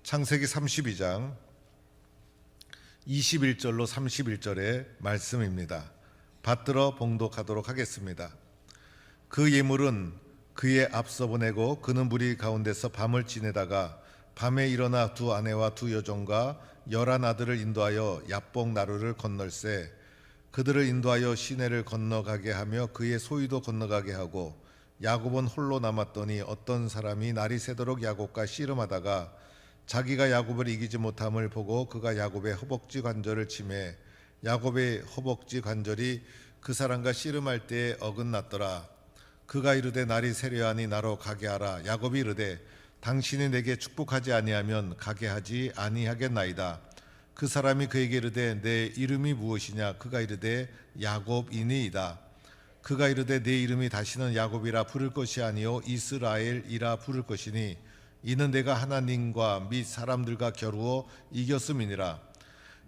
창세기 32장 21절로 31절의 말씀입니다. 받들어 봉독하도록 하겠습니다. 그 예물은 그의 앞서 보내고 그는 무리 가운데서 밤을 지내다가 밤에 일어나 두 아내와 두 여종과 11 아들을 인도하여 야복 나루를 건널세 그들을 인도하여 시내를 건너가게 하며 그의 소유도 건너가게 하고 야곱은 홀로 남았더니 어떤 사람이 날이 새도록 야곱과 씨름하다가 자기가 야곱을 이기지 못함을 보고 그가 야곱의 허벅지 관절을 치매 야곱의 허벅지 관절이 그 사람과 씨름할 때에 어긋났더라. 그가 이르되 날이 새려하니 나로 가게 하라. 야곱이 이르되 당신이 내게 축복하지 아니하면 가게 하지 아니하겠나이다. 그 사람이 그에게 이르되 내 이름이 무엇이냐? 그가 이르되 야곱이니이다. 그가 이르되 내 이름이 다시는 야곱이라 부를 것이 아니요 이스라엘이라 부를 것이니 이는 내가 하나님과 및 사람들과 겨루어 이겼음이니라.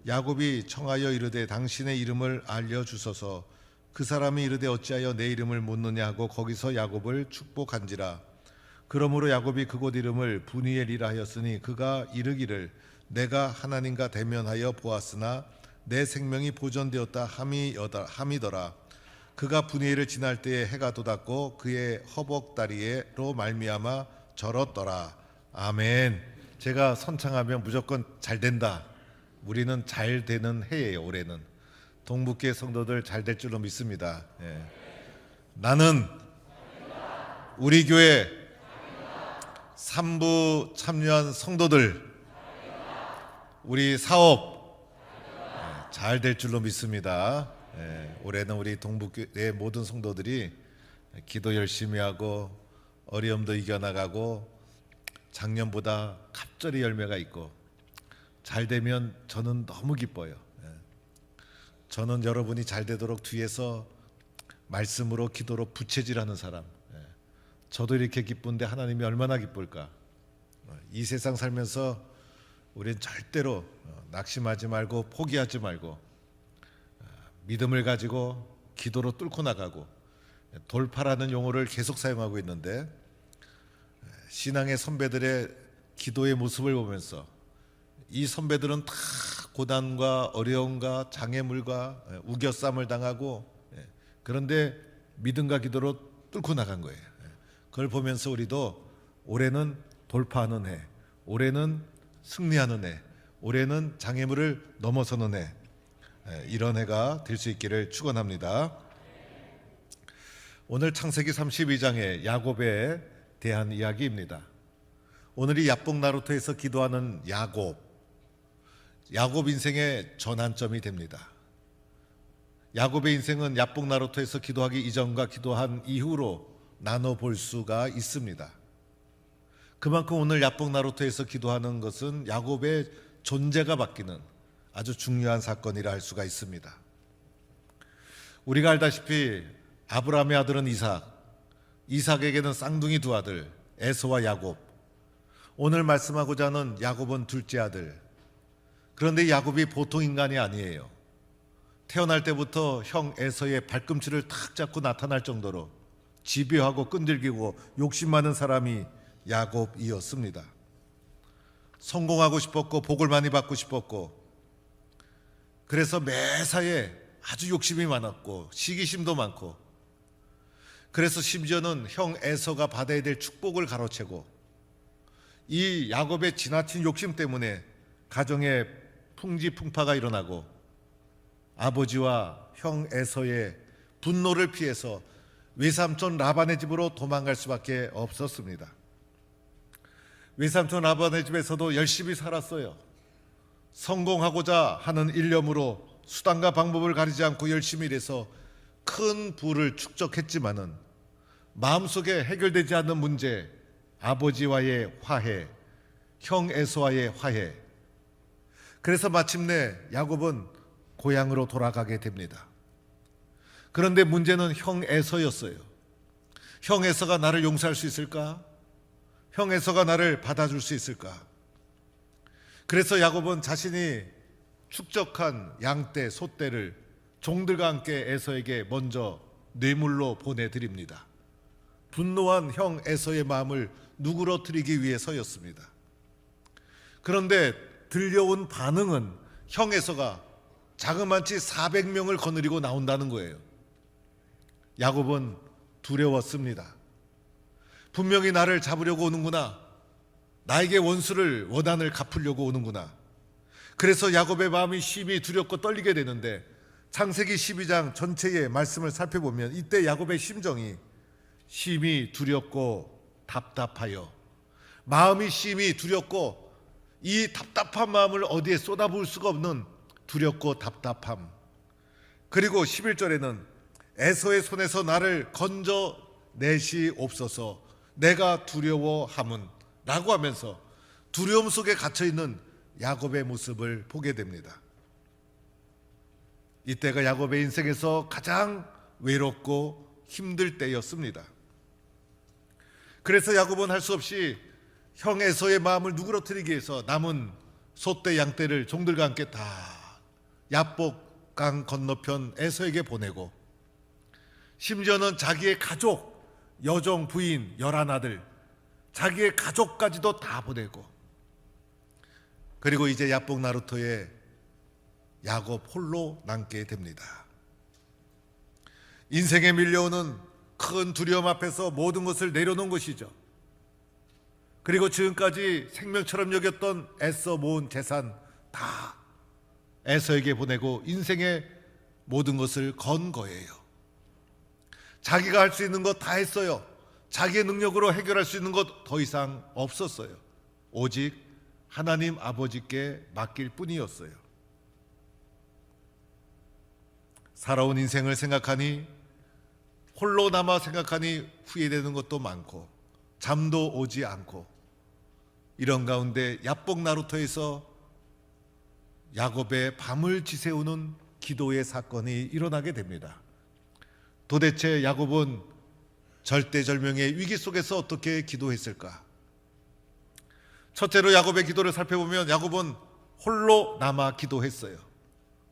야곱이 청하여 이르되 당신의 이름을 알려주소서. 그 사람이 이르되 어찌하여 내 이름을 묻느냐 하고 거기서 야곱을 축복한지라. 그러므로 야곱이 그곳 이름을 브니엘이라 하였으니 그가 이르기를 내가 하나님과 대면하여 보았으나 내 생명이 보존되었다 함이더라. 그가 브니엘을 지날 때에 해가 돋았고 그의 허벅다리로 말미암아 절었더라. 아멘. 제가 선창하면 무조건 잘 된다. 우리는 잘 되는 해예요. 올해는 동북교회 성도들 잘 될 줄로 믿습니다. 나는 우리 교회 3부 참여한 성도들 우리 사업 잘 될 줄로 믿습니다. 올해는 우리 동북교회 모든 성도들이 기도 열심히 하고 어려움도 이겨나가고 작년보다 갑절의 열매가 있고 잘 되면 저는 너무 기뻐요. 저는 여러분이 잘 되도록 뒤에서 말씀으로 기도로 부채질하는 사람. 저도 이렇게 기쁜데 하나님이 얼마나 기쁠까. 이 세상 살면서 우리는 절대로 낙심하지 말고 포기하지 말고 믿음을 가지고 기도로 뚫고 나가고 돌파라는 용어를 계속 사용하고 있는데 신앙의 선배들의 기도의 모습을 보면서 이 선배들은 다 고난과 어려움과 장애물과 우겨쌈을 당하고 그런데 믿음과 기도로 뚫고 나간 거예요. 그걸 보면서 우리도 올해는 돌파하는 해, 올해는 승리하는 해, 올해는 장애물을 넘어서는 해, 이런 해가 될 수 있기를 축원합니다. 오늘 창세기 32장의 야곱에 대한 이야기입니다. 오늘이 야복 나루터에서 기도하는 야곱 인생의 전환점이 됩니다. 야곱의 인생은 야복 나루터에서 기도하기 이전과 기도한 이후로 나눠볼 수가 있습니다. 그만큼 오늘 야복 나루터에서 기도하는 것은 야곱의 존재가 바뀌는 아주 중요한 사건이라 할 수가 있습니다. 우리가 알다시피 아브라함의 아들은 이삭에게는 쌍둥이 두 아들 에서와 야곱, 오늘 말씀하고자 하는 야곱은 둘째 아들. 그런데 야곱이 보통 인간이 아니에요. 태어날 때부터 형 에서의 발꿈치를 탁 잡고 나타날 정도로 집요하고 끈질기고 욕심 많은 사람이 야곱이었습니다. 성공하고 싶었고 복을 많이 받고 싶었고 그래서 매사에 아주 욕심이 많았고 시기심도 많고 그래서 심지어는 형 에서가 받아야 될 축복을 가로채고 이 야곱의 지나친 욕심 때문에 가정에 풍지풍파가 일어나고 아버지와 형 에서의 분노를 피해서 외삼촌 라반의 집으로 도망갈 수밖에 없었습니다. 외삼촌 라반의 집에서도 열심히 살았어요. 성공하고자 하는 일념으로 수단과 방법을 가리지 않고 열심히 일해서 큰 부를 축적했지만은 마음속에 해결되지 않는 문제, 아버지와의 화해, 형 에서와의 화해. 그래서 마침내 야곱은 고향으로 돌아가게 됩니다. 그런데 문제는 형 에서였어요. 형 에서가 나를 용서할 수 있을까? 형 에서가 나를 받아줄 수 있을까? 그래서 야곱은 자신이 축적한 양떼, 소떼를 종들과 함께 에서에게 먼저 뇌물로 보내드립니다. 분노한 형 에서의 마음을 누그러뜨리기 위해서였습니다. 그런데 들려온 반응은 형 에서가 자그마치 400명을 거느리고 나온다는 거예요. 야곱은 두려웠습니다. 분명히 나를 잡으려고 오는구나. 나에게 원수를 원한을 갚으려고 오는구나. 그래서 야곱의 마음이 심히 두렵고 떨리게 되는데, 창세기 12장 전체의 말씀을 살펴보면 이때 야곱의 심정이 심히 두렵고 답답하여, 마음이 심히 두렵고 이 답답한 마음을 어디에 쏟아부을 수가 없는 두렵고 답답함. 그리고 11절에는 에서의 손에서 나를 건져내시옵소서, 내가 두려워함은 라고 하면서 두려움 속에 갇혀있는 야곱의 모습을 보게 됩니다. 이때가 야곱의 인생에서 가장 외롭고 힘들 때였습니다. 그래서 야곱은 할 수 없이 형 에서의 마음을 누그러뜨리기 위해서 남은 소떼 양떼를 종들과 함께 다 야복강 건너편 에서에게 보내고, 심지어는 자기의 가족, 여종, 부인, 11아들, 자기의 가족까지도 다 보내고, 그리고 이제 야복 나루터에 야곱 홀로 남게 됩니다. 인생에 밀려오는 큰 두려움 앞에서 모든 것을 내려놓은 것이죠. 그리고 지금까지 생명처럼 여겼던 애써 모은 재산 다 에서에게 보내고 인생의 모든 것을 건 거예요. 자기가 할 수 있는 것 다 했어요. 자기의 능력으로 해결할 수 있는 것 더 이상 없었어요. 오직 하나님 아버지께 맡길 뿐이었어요. 살아온 인생을 생각하니, 홀로 남아 생각하니 후회되는 것도 많고 잠도 오지 않고, 이런 가운데 야복 나루터에서 야곱의 밤을 지새우는 기도의 사건이 일어나게 됩니다. 도대체 야곱은 절대절명의 위기 속에서 어떻게 기도했을까? 첫째로 야곱의 기도를 살펴보면 야곱은 홀로 남아 기도했어요.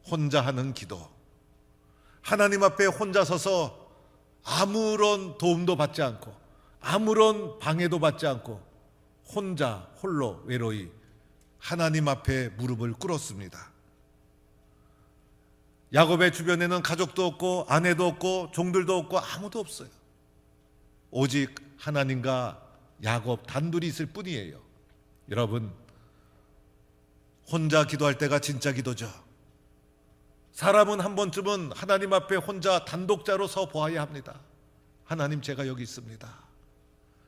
혼자 하는 기도. 하나님 앞에 혼자 서서 아무런 도움도 받지 않고 아무런 방해도 받지 않고 혼자 홀로 외로이 하나님 앞에 무릎을 꿇었습니다. 야곱의 주변에는 가족도 없고 아내도 없고 종들도 없고 아무도 없어요. 오직 하나님과 야곱 단둘이 있을 뿐이에요. 여러분, 혼자 기도할 때가 진짜 기도죠. 사람은 한 번쯤은 하나님 앞에 혼자 단독자로 서 보아야 합니다. 하나님, 제가 여기 있습니다.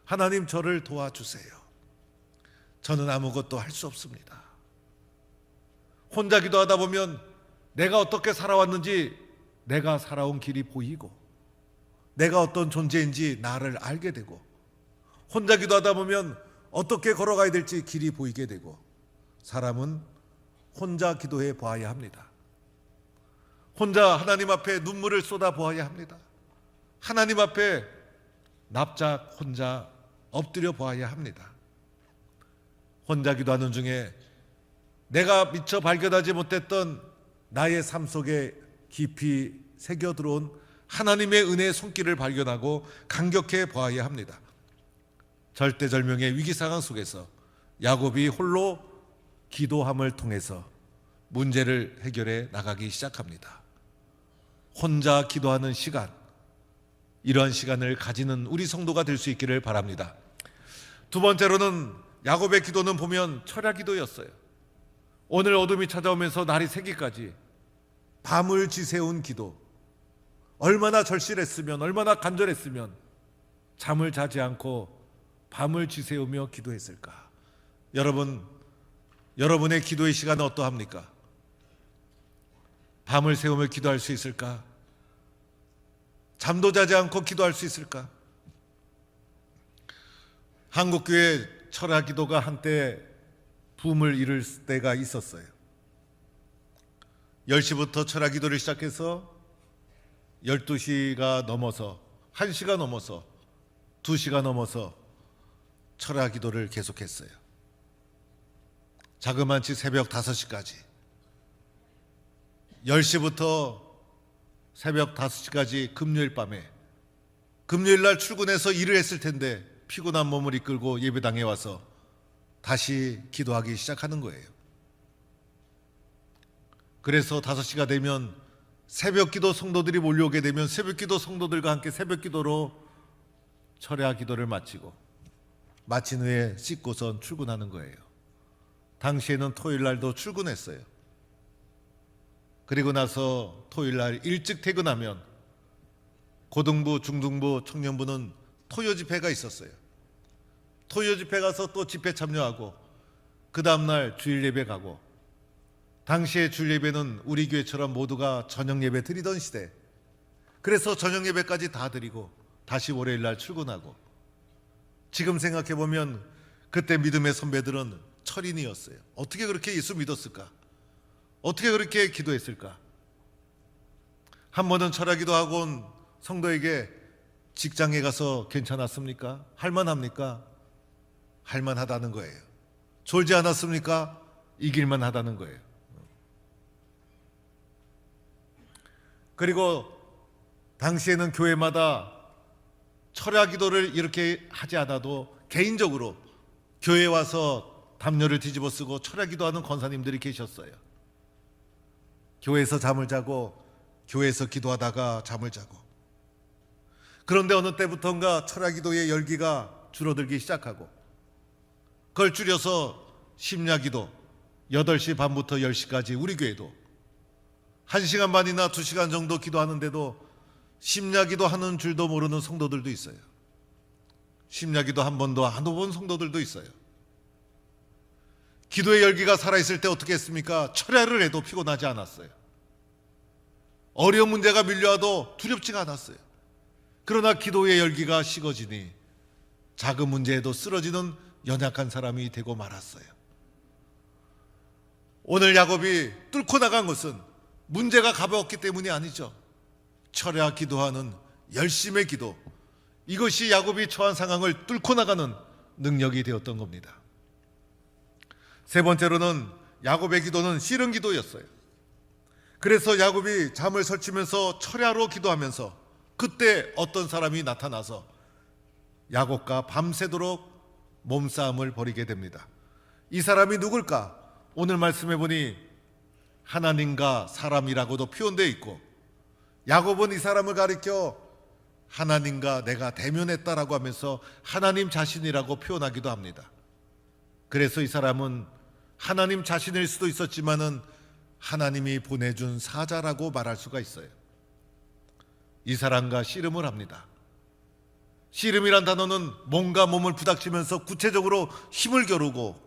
하나님, 저를 도와주세요. 저는 아무것도 할 수 없습니다. 혼자 기도하다 보면 내가 어떻게 살아왔는지, 내가 살아온 길이 보이고, 내가 어떤 존재인지 나를 알게 되고, 혼자 기도하다 보면 어떻게 걸어가야 될지 길이 보이게 되고, 사람은 혼자 기도해 보아야 합니다. 혼자 하나님 앞에 눈물을 쏟아 보아야 합니다. 하나님 앞에 납작 혼자 엎드려 보아야 합니다. 혼자 기도하는 중에 내가 미처 발견하지 못했던 나의 삶 속에 깊이 새겨 들어온 하나님의 은혜의 손길을 발견하고 감격해 보아야 합니다. 절대절명의 위기 상황 속에서 야곱이 홀로 기도함을 통해서 문제를 해결해 나가기 시작합니다. 혼자 기도하는 시간, 이러한 시간을 가지는 우리 성도가 될 수 있기를 바랍니다. 두 번째로는 야곱의 기도는 보면 철야 기도였어요. 오늘 어둠이 찾아오면서 날이 새기까지 밤을 지새운 기도. 얼마나 절실했으면, 얼마나 간절했으면 잠을 자지 않고 밤을 지새우며 기도했을까? 여러분, 여러분의 기도의 시간은 어떠합니까? 밤을 새우며 기도할 수 있을까? 잠도 자지 않고 기도할 수 있을까? 한국교회 철야 기도가 한때 붐을 이룰 때가 있었어요. 10시부터 철야 기도를 시작해서 12시가 넘어서 1시가 넘어서 2시가 넘어서 철야 기도를 계속했어요. 자그마치 새벽 5시까지, 10시부터 새벽 5시까지 금요일 밤에, 금요일 날 출근해서 일을 했을 텐데 피곤한 몸을 이끌고 예배당에 와서 다시 기도하기 시작하는 거예요. 그래서 5시가 되면 새벽기도 성도들이 몰려오게 되면 새벽기도 성도들과 함께 새벽기도로 철야 기도를 마치고 마친 후에 씻고선 출근하는 거예요. 당시에는 토요일날도 출근했어요. 그리고 나서 토요일날 일찍 퇴근하면 고등부, 중등부, 청년부는 토요 집회가 있었어요. 토요 집회 가서 또 집회 참여하고 그 다음날 주일 예배 가고, 당시에 주일 예배는 우리 교회처럼 모두가 저녁 예배 드리던 시대, 그래서 저녁 예배까지 다 드리고 다시 월요일날 출근하고. 지금 생각해보면 그때 믿음의 선배들은 철인이었어요. 어떻게 그렇게 예수 믿었을까? 어떻게 그렇게 기도했을까? 한 번은 철야기도 하고 온 성도에게 직장에 가서 괜찮았습니까? 할만합니까? 할만하다는 거예요. 졸지 않았습니까? 이길만 하다는 거예요. 그리고 당시에는 교회마다 철야기도를 이렇게 하지 않아도 개인적으로 교회에 와서 담요를 뒤집어 쓰고 철야기도하는 권사님들이 계셨어요. 교회에서 잠을 자고 교회에서 기도하다가 잠을 자고. 그런데 어느 때부터인가 철야기도의 열기가 줄어들기 시작하고, 그걸 줄여서 심야기도 8시 반부터 10시까지 우리 교회도 1시간 반이나 2시간 정도 기도하는데도 심야기도 하는 줄도 모르는 성도들도 있어요. 심야기도 한 번도 안 해본 성도들도 있어요. 기도의 열기가 살아있을 때 어떻게 했습니까? 철야를 해도 피곤하지 않았어요. 어려운 문제가 밀려와도 두렵지가 않았어요. 그러나 기도의 열기가 식어지니 작은 문제에도 쓰러지는 연약한 사람이 되고 말았어요. 오늘 야곱이 뚫고 나간 것은 문제가 가벼웠기 때문이 아니죠. 철야 기도하는 열심의 기도, 이것이 야곱이 처한 상황을 뚫고 나가는 능력이 되었던 겁니다. 세 번째로는 야곱의 기도는 씨름 기도였어요. 그래서 야곱이 잠을 설치면서 철야로 기도하면서 그때 어떤 사람이 나타나서 야곱과 밤새도록 몸싸움을 벌이게 됩니다. 이 사람이 누굴까? 오늘 말씀해 보니 하나님과 사람이라고도 표현되어 있고, 야곱은 이 사람을 가리켜 하나님과 내가 대면했다라고 하면서 하나님 자신이라고 표현하기도 합니다. 그래서 이 사람은 하나님 자신일 수도 있었지만은 하나님이 보내준 사자라고 말할 수가 있어요. 이 사람과 씨름을 합니다. 씨름이란 단어는 뭔가 몸을 부닥치면서 구체적으로 힘을 겨루고,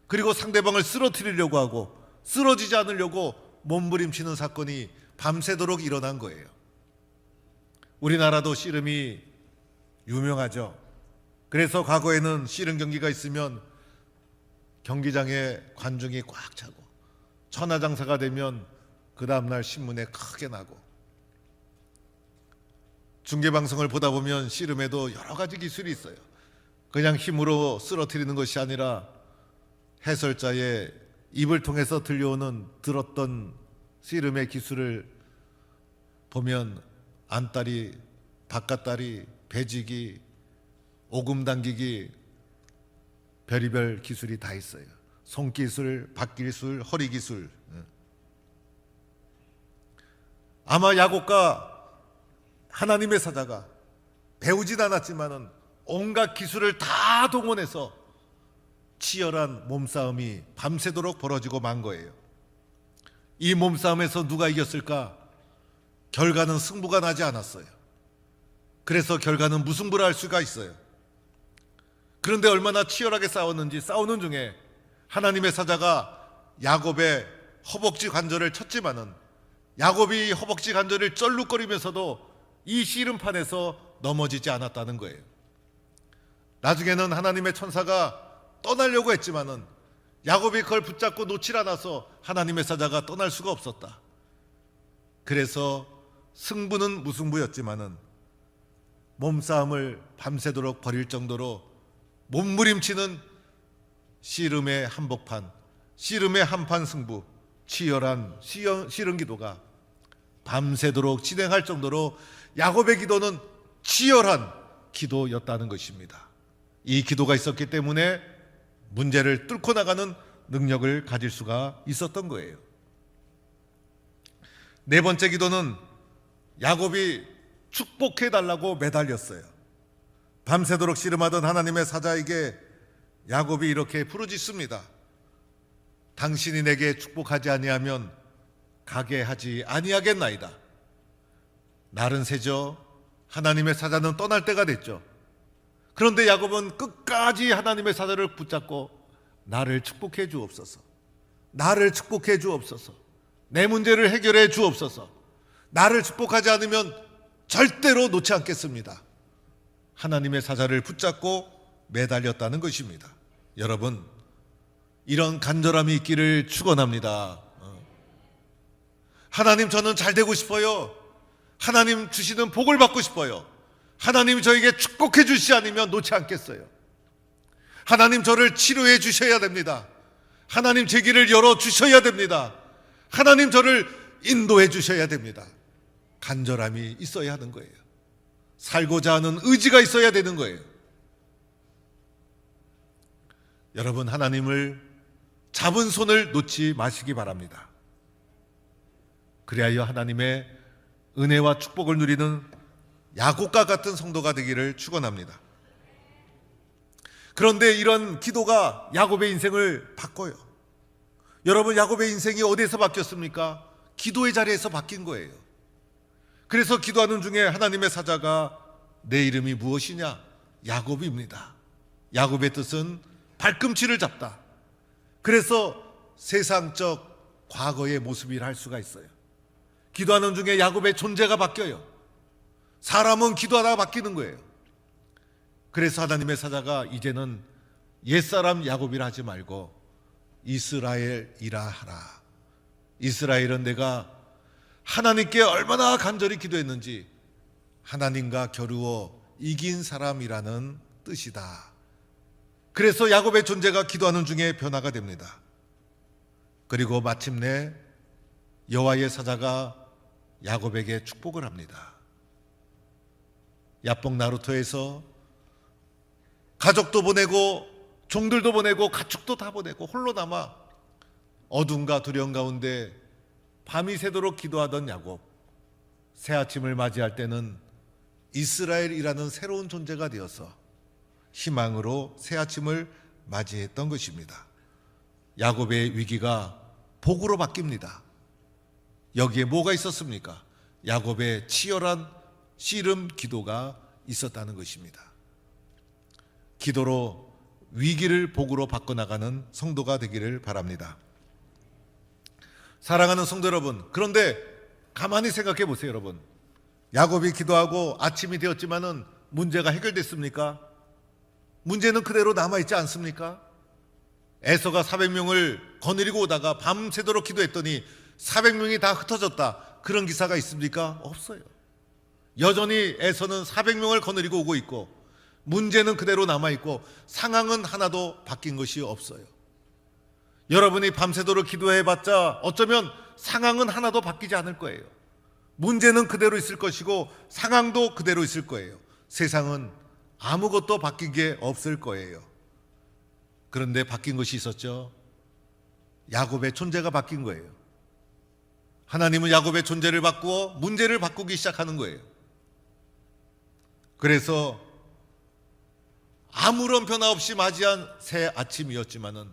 그리고 상대방을 쓰러뜨리려고 하고 쓰러지지 않으려고 몸부림치는 사건이 밤새도록 일어난 거예요. 우리나라도 씨름이 유명하죠. 그래서 과거에는 씨름 경기가 있으면 경기장에 관중이 꽉 차고 천하장사가 되면 그 다음날 신문에 크게 나고, 중계방송을 보다 보면 씨름에도 여러 가지 기술이 있어요. 그냥 힘으로 쓰러뜨리는 것이 아니라 해설자의 입을 통해서 들었던 씨름의 기술을 보면 안다리, 바깥다리, 배지기, 오금 당기기, 별의별 기술이 다 있어요. 손기술, 박기술, 허리기술. 아마 야곱과 하나님의 사자가 배우진 않았지만은 온갖 기술을 다 동원해서 치열한 몸싸움이 밤새도록 벌어지고 만 거예요. 이 몸싸움에서 누가 이겼을까? 결과는 승부가 나지 않았어요. 그래서 결과는 무승부라 할 수가 있어요. 그런데 얼마나 치열하게 싸웠는지, 싸우는 중에 하나님의 사자가 야곱의 허벅지 관절을 쳤지만은 야곱이 허벅지 관절을 쩔룩거리면서도 이 씨름판에서 넘어지지 않았다는 거예요. 나중에는 하나님의 천사가 떠나려고 했지만은 야곱이 그걸 붙잡고 놓질 않아서 하나님의 사자가 떠날 수가 없었다. 그래서 승부는 무승부였지만은 몸싸움을 밤새도록 벌일 정도로 몸부림치는 씨름의 한복판, 씨름의 한판 승부, 치열한 씨름 기도가 밤새도록 진행할 정도로 야곱의 기도는 치열한 기도였다는 것입니다. 이 기도가 있었기 때문에 문제를 뚫고 나가는 능력을 가질 수가 있었던 거예요. 네 번째 기도는 야곱이 축복해 달라고 매달렸어요. 밤새도록 씨름하던 하나님의 사자에게 야곱이 이렇게 부르짖습니다. 당신이 내게 축복하지 아니하면 가게 하지 아니하겠나이다. 날은 새죠. 하나님의 사자는 떠날 때가 됐죠. 그런데 야곱은 끝까지 하나님의 사자를 붙잡고 나를 축복해 주옵소서. 나를 축복해 주옵소서. 내 문제를 해결해 주옵소서. 나를 축복하지 않으면 절대로 놓지 않겠습니다. 하나님의 사자를 붙잡고 매달렸다는 것입니다. 여러분, 이런 간절함이 있기를 축원합니다. 하나님, 저는 잘 되고 싶어요. 하나님 주시는 복을 받고 싶어요. 하나님 저에게 축복해 주시지 않으면 놓지 않겠어요. 하나님 저를 치료해 주셔야 됩니다. 하나님 제 길을 열어 주셔야 됩니다. 하나님 저를 인도해 주셔야 됩니다. 간절함이 있어야 하는 거예요. 살고자 하는 의지가 있어야 되는 거예요. 여러분, 하나님을 잡은 손을 놓지 마시기 바랍니다. 그리하여 하나님의 은혜와 축복을 누리는 야곱과 같은 성도가 되기를 축원합니다. 그런데 이런 기도가 야곱의 인생을 바꿔요. 여러분, 야곱의 인생이 어디에서 바뀌었습니까? 기도의 자리에서 바뀐 거예요. 그래서 기도하는 중에 하나님의 사자가 내 이름이 무엇이냐? 야곱입니다. 야곱의 뜻은 발꿈치를 잡다. 그래서 세상적 과거의 모습이라 할 수가 있어요. 기도하는 중에 야곱의 존재가 바뀌어요. 사람은 기도하다가 바뀌는 거예요. 그래서 하나님의 사자가 이제는 옛사람 야곱이라 하지 말고 이스라엘이라 하라. 이스라엘은 내가 하나님께 얼마나 간절히 기도했는지 하나님과 겨루어 이긴 사람이라는 뜻이다. 그래서 야곱의 존재가 기도하는 중에 변화가 됩니다. 그리고 마침내 여호와의 사자가 야곱에게 축복을 합니다. 야복 나루터에서 가족도 보내고 종들도 보내고 가축도 다 보내고 홀로 남아 어둠과 두려움 가운데 밤이 새도록 기도하던 야곱, 새아침을 맞이할 때는 이스라엘이라는 새로운 존재가 되어서 희망으로 새아침을 맞이했던 것입니다. 야곱의 위기가 복으로 바뀝니다. 여기에 뭐가 있었습니까? 야곱의 치열한 씨름 기도가 있었다는 것입니다. 기도로 위기를 복으로 바꿔나가는 성도가 되기를 바랍니다. 사랑하는 성도 여러분, 그런데 가만히 생각해 보세요. 여러분, 야곱이 기도하고 아침이 되었지만은 문제가 해결됐습니까? 문제는 그대로 남아있지 않습니까? 에서가 400명을 거느리고 오다가 밤새도록 기도했더니 400명이 다 흩어졌다. 그런 기사가 있습니까? 없어요. 여전히 에서는 400명을 거느리고 오고 있고 문제는 그대로 남아있고 상황은 하나도 바뀐 것이 없어요. 여러분이 밤새도록 기도해봤자 어쩌면 상황은 하나도 바뀌지 않을 거예요. 문제는 그대로 있을 것이고 상황도 그대로 있을 거예요. 세상은 아무것도 바뀐 게 없을 거예요. 그런데 바뀐 것이 있었죠. 야곱의 존재가 바뀐 거예요. 하나님은 야곱의 존재를 바꾸어 문제를 바꾸기 시작하는 거예요. 그래서 아무런 변화 없이 맞이한 새 아침이었지만은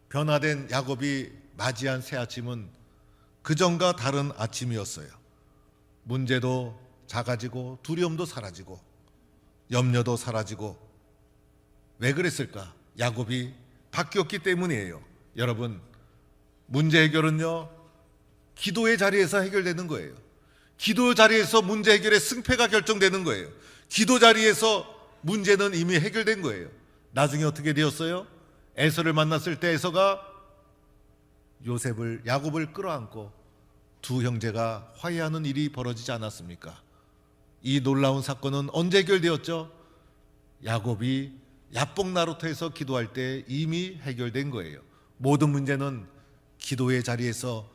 변화된 야곱이 맞이한 새 아침은 그전과 다른 아침이었어요. 문제도 작아지고 두려움도 사라지고 염려도 사라지고. 왜 그랬을까? 야곱이 바뀌었기 때문이에요. 여러분, 문제 해결은요, 기도의 자리에서 해결되는 거예요. 기도 자리에서 문제 해결의 승패가 결정되는 거예요. 기도 자리에서 문제는 이미 해결된 거예요. 나중에 어떻게 되었어요? 에서를 만났을 때 에서가 야곱을 끌어안고 두 형제가 화해하는 일이 벌어지지 않았습니까? 이 놀라운 사건은 언제 해결되었죠? 야곱이 야복 나루터에서 기도할 때 이미 해결된 거예요. 모든 문제는 기도의 자리에서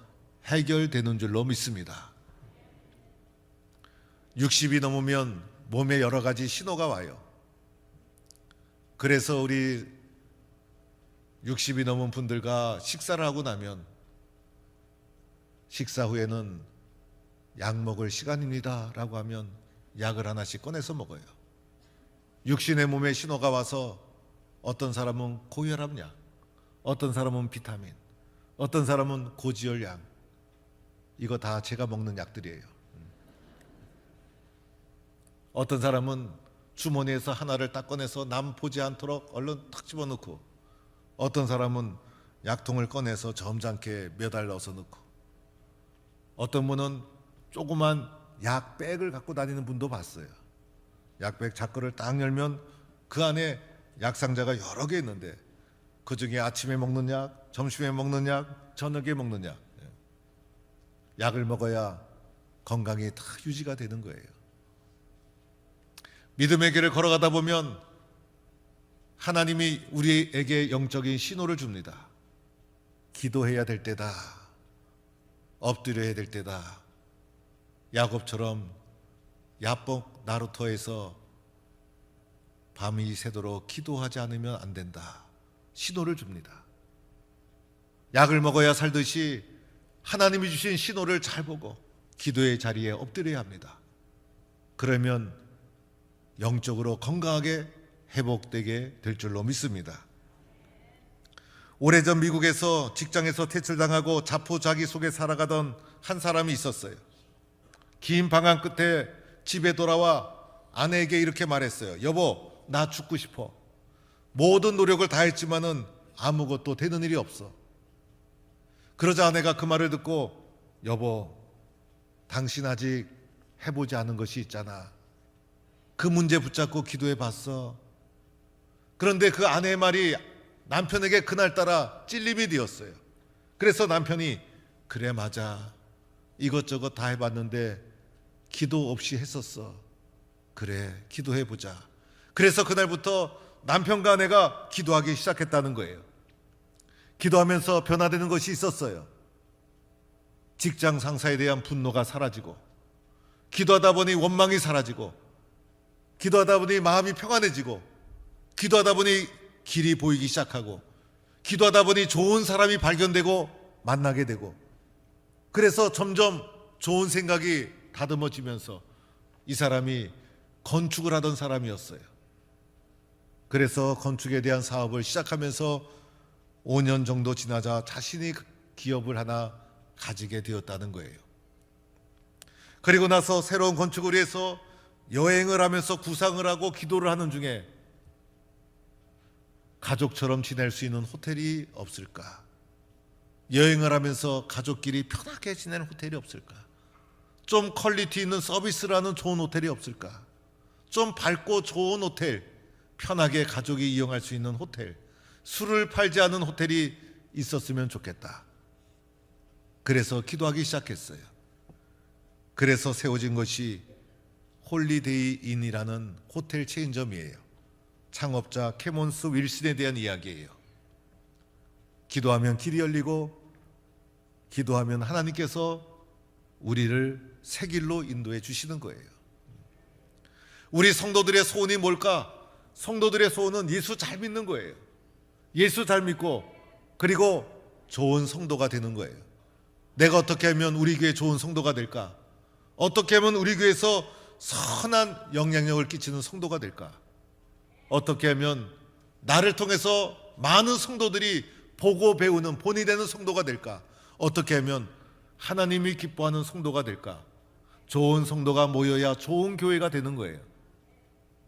해결되는 줄로 믿습니다. 60이 넘으면 몸에 여러 가지 신호가 와요. 그래서 우리 60이 넘은 분들과 식사를 하고 나면 식사 후에는 약 먹을 시간입니다 라고 하면 약을 하나씩 꺼내서 먹어요. 육신의 몸에 신호가 와서 어떤 사람은 고혈압약, 어떤 사람은 비타민, 어떤 사람은 고지혈약, 이거 다 제가 먹는 약들이에요. 어떤 사람은 주머니에서 하나를 딱 꺼내서 남 보지 않도록 얼른 탁 집어넣고, 어떤 사람은 약통을 꺼내서 점잖게 몇 알 넣어서 넣고, 어떤 분은 조그만 약백을 갖고 다니는 분도 봤어요. 약백 자크를 딱 열면 그 안에 약상자가 여러 개 있는데 그 중에 아침에 먹는 약, 점심에 먹는 약, 저녁에 먹는 약, 약을 먹어야 건강이 다 유지가 되는 거예요. 믿음의 길을 걸어가다 보면 하나님이 우리에게 영적인 신호를 줍니다. 기도해야 될 때다, 엎드려야 될 때다. 야곱처럼 야복 나루터에서 밤이 새도록 기도하지 않으면 안 된다, 신호를 줍니다. 약을 먹어야 살듯이 하나님이 주신 신호를 잘 보고 기도의 자리에 엎드려야 합니다. 그러면 영적으로 건강하게 회복되게 될 줄로 믿습니다. 오래전 미국에서 직장에서 퇴출당하고 자포자기 속에 살아가던 한 사람이 있었어요. 긴 방황 끝에 집에 돌아와 아내에게 이렇게 말했어요. 여보, 나 죽고 싶어. 모든 노력을 다했지만은 아무것도 되는 일이 없어. 그러자 아내가 그 말을 듣고, 여보, 당신 아직 해보지 않은 것이 있잖아. 그 문제 붙잡고 기도해 봤어. 그런데 그 아내의 말이 남편에게 그날따라 찔림이 되었어요. 그래서 남편이, 그래 맞아, 이것저것 다 해봤는데 기도 없이 했었어. 그래, 기도해보자. 그래서 그날부터 남편과 아내가 기도하기 시작했다는 거예요. 기도하면서 변화되는 것이 있었어요. 직장 상사에 대한 분노가 사라지고, 기도하다 보니 원망이 사라지고, 기도하다 보니 마음이 평안해지고, 기도하다 보니 길이 보이기 시작하고, 기도하다 보니 좋은 사람이 발견되고 만나게 되고, 그래서 점점 좋은 생각이 다듬어지면서 이 사람이 건축을 하던 사람이었어요. 그래서 건축에 대한 사업을 시작하면서 5년 정도 지나자 자신이 기업을 하나 가지게 되었다는 거예요. 그리고 나서 새로운 건축을 위해서 여행을 하면서 구상을 하고 기도를 하는 중에 가족처럼 지낼 수 있는 호텔이 없을까? 여행을 하면서 가족끼리 편하게 지내는 호텔이 없을까? 좀 퀄리티 있는 서비스를 하는 좋은 호텔이 없을까? 좀 밝고 좋은 호텔, 편하게 가족이 이용할 수 있는 호텔, 술을 팔지 않은 호텔이 있었으면 좋겠다. 그래서 기도하기 시작했어요. 그래서 세워진 것이 홀리데이 인이라는 호텔 체인점이에요. 창업자 캐몬스 윌슨에 대한 이야기예요. 기도하면 길이 열리고, 기도하면 하나님께서 우리를 새 길로 인도해 주시는 거예요. 우리 성도들의 소원이 뭘까? 성도들의 소원은 예수 잘 믿는 거예요. 예수 잘 믿고, 그리고 좋은 성도가 되는 거예요. 내가 어떻게 하면 우리 교회 좋은 성도가 될까? 어떻게 하면 우리 교회에서 선한 영향력을 끼치는 성도가 될까? 어떻게 하면 나를 통해서 많은 성도들이 보고 배우는 본이 되는 성도가 될까? 어떻게 하면 하나님이 기뻐하는 성도가 될까? 좋은 성도가 모여야 좋은 교회가 되는 거예요.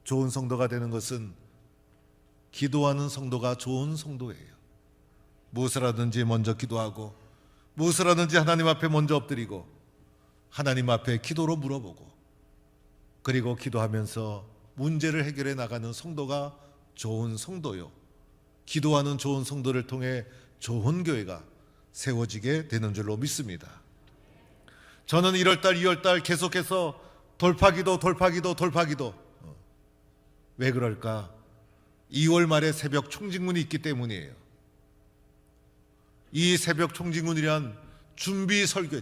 좋은 성도가 되는 것은 기도하는 성도가 좋은 성도예요. 무엇을 하든지 먼저 기도하고, 무엇을 하든지 하나님 앞에 먼저 엎드리고, 하나님 앞에 기도로 물어보고, 그리고 기도하면서 문제를 해결해 나가는 성도가 좋은 성도요. 기도하는 좋은 성도를 통해 좋은 교회가 세워지게 되는 줄로 믿습니다. 저는 1월달, 2월달 계속해서 돌파기도. 왜 그럴까? 2월 말에 새벽 총직문이 있기 때문이에요. 이 새벽 총직문이란 준비 설교.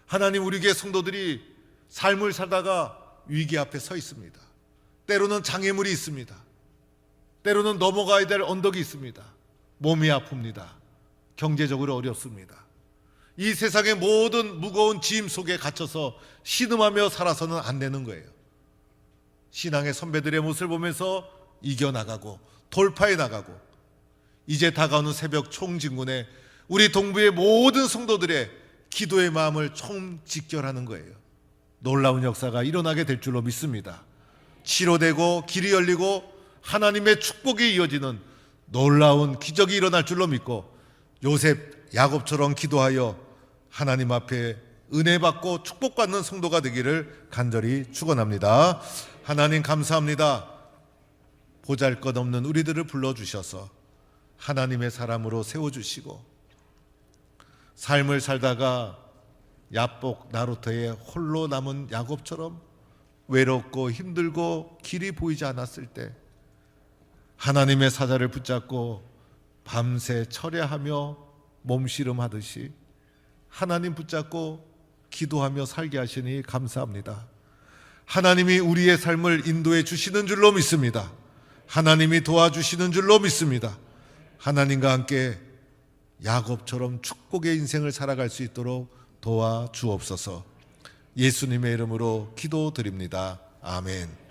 하나님, 우리 교회 성도들이 삶을 살다가 위기 앞에 서 있습니다. 때로는 장애물이 있습니다. 때로는 넘어가야 될 언덕이 있습니다. 몸이 아픕니다. 경제적으로 어렵습니다. 이 세상의 모든 무거운 짐 속에 갇혀서 신음하며 살아서는 안 되는 거예요. 신앙의 선배들의 모습을 보면서 이겨나가고 돌파해 나가고, 이제 다가오는 새벽 총진군에 우리 동부의 모든 성도들의 기도의 마음을 총직결하는 거예요. 놀라운 역사가 일어나게 될 줄로 믿습니다. 치료되고 길이 열리고 하나님의 축복이 이어지는 놀라운 기적이 일어날 줄로 믿고, 요셉, 야곱처럼 기도하여 하나님 앞에 은혜 받고 축복받는 성도가 되기를 간절히 축원합니다. 하나님 감사합니다. 보잘것없는 우리들을 불러주셔서 하나님의 사람으로 세워주시고, 삶을 살다가 야복 나루터에 홀로 남은 야곱처럼 외롭고 힘들고 길이 보이지 않았을 때 하나님의 사자를 붙잡고 밤새 철야하며 몸씨름하듯이 하나님 붙잡고 기도하며 살게 하시니 감사합니다. 하나님이 우리의 삶을 인도해 주시는 줄로 믿습니다. 하나님이 도와주시는 줄로 믿습니다. 하나님과 함께 야곱처럼 축복의 인생을 살아갈 수 있도록 도와주옵소서. 예수님의 이름으로 기도드립니다. 아멘.